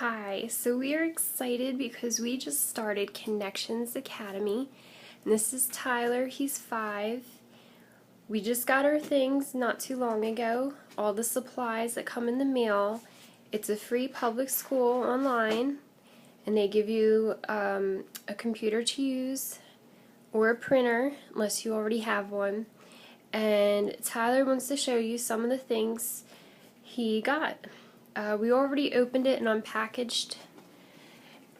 Hi, so we are excited because we just started Connections Academy. And this is Tyler, he's 5. We just got our things not too long ago, all the supplies that come in the mail. It's a free public school online, and they give you a computer to use or a printer, unless you already have one. And Tyler wants to show you some of the things he got. We already opened it and unpackaged,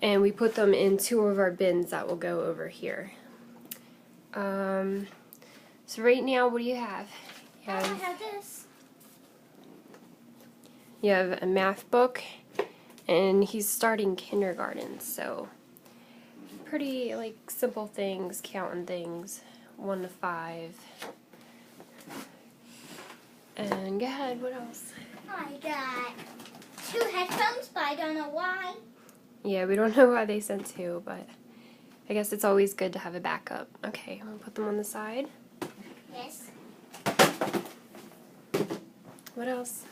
and we put them in 2 of our bins that will go over here. So right now, what do you have? I have this. You have a math book, and he's starting kindergarten, so pretty simple things, counting things, 1 to 5. And go ahead, what else? I got 2 headphones, but I don't know why. Yeah, we don't know why they sent 2, but I guess it's always good to have a backup. Okay, I'm gonna put them on the side. Yes. What else?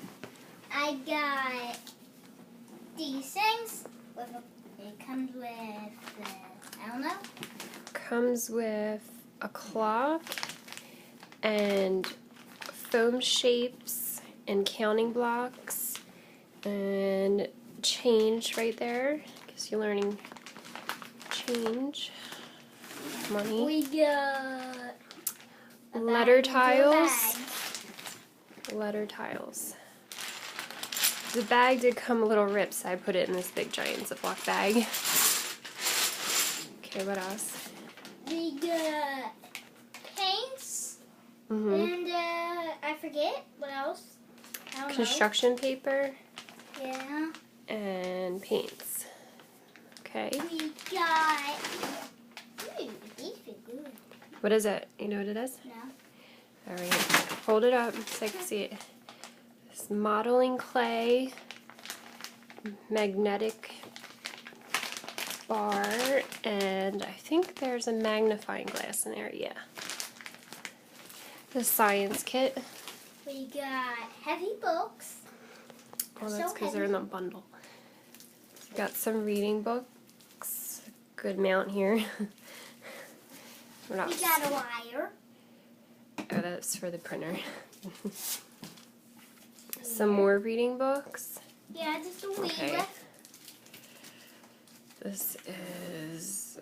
I got these things. It comes with, I don't know. Comes with a clock and foam shapes and counting blocks and change right there. Guess you're learning change, money. We got a Letter bag into a tiles. bag. Letter tiles. The bag did come a little ripped, so I put it in this big giant Ziploc bag. Okay, what else? We got paints. Mm-hmm. And I forget what else. I don't Construction paper know. Yeah. and paints. Okay. We got. Ooh, these feel good. What is it? You know what it is? No. Alright, hold it up so I can see it. It's modeling clay, magnetic bar, and I think there's a magnifying glass in there, yeah. The science kit. We got heavy books. Oh, that's because they're in the bundle. Got some reading books. Good amount here. We got a wire. Oh, that's for the printer. Some more reading books. Yeah, just a wee Okay. bit. This is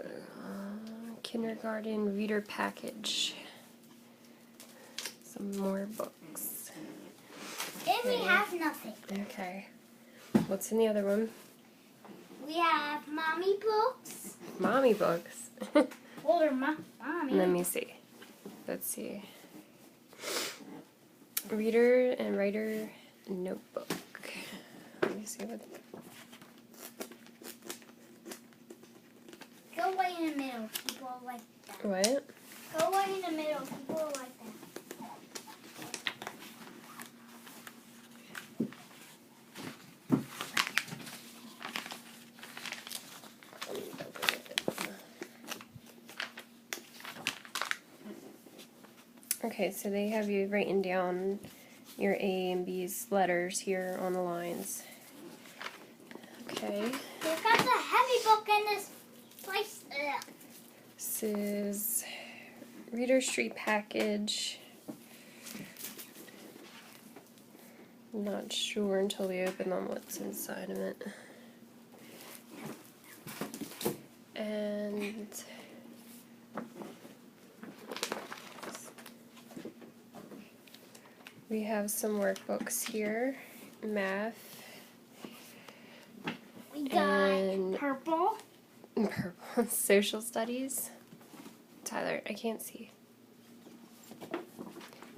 kindergarten reader package. Some more books. Then we have nothing. Okay. What's in the other one? We have mommy books. Mommy books. Or mommy. Let me see. Let's see. Reader and writer notebook. Let me see what. Go way in the middle. People like that. What? Go way in the middle. People like that. Okay, so they have you writing down your A and B's letters here on the lines. Okay. They've got the heavy book in this place. This is Reader Street package. Not sure until we open on what's inside of it. And we have some workbooks here. Math. We got And purple. purple. Social studies. Tyler, I can't see.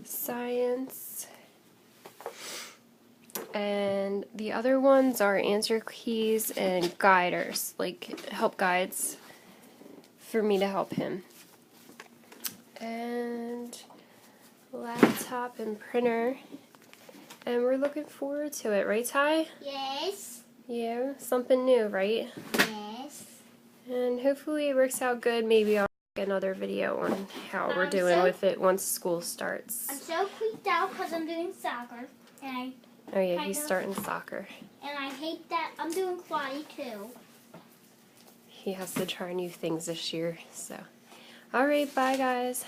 Science. And the other ones are answer keys and guiders, like help guides for me to help him. And laptop and printer. And we're looking forward to it, right, Ty? Yes. Yeah, something new, right? Yes. And hopefully it works out good. Maybe I'll make another video on how we're I'm doing so- with it once school starts. I'm so creeped out because I'm doing soccer. And Oh yeah, Kind he's of. starting soccer. And I hate that. I'm doing karate too. He has to try new things this year, so. Alright, bye guys.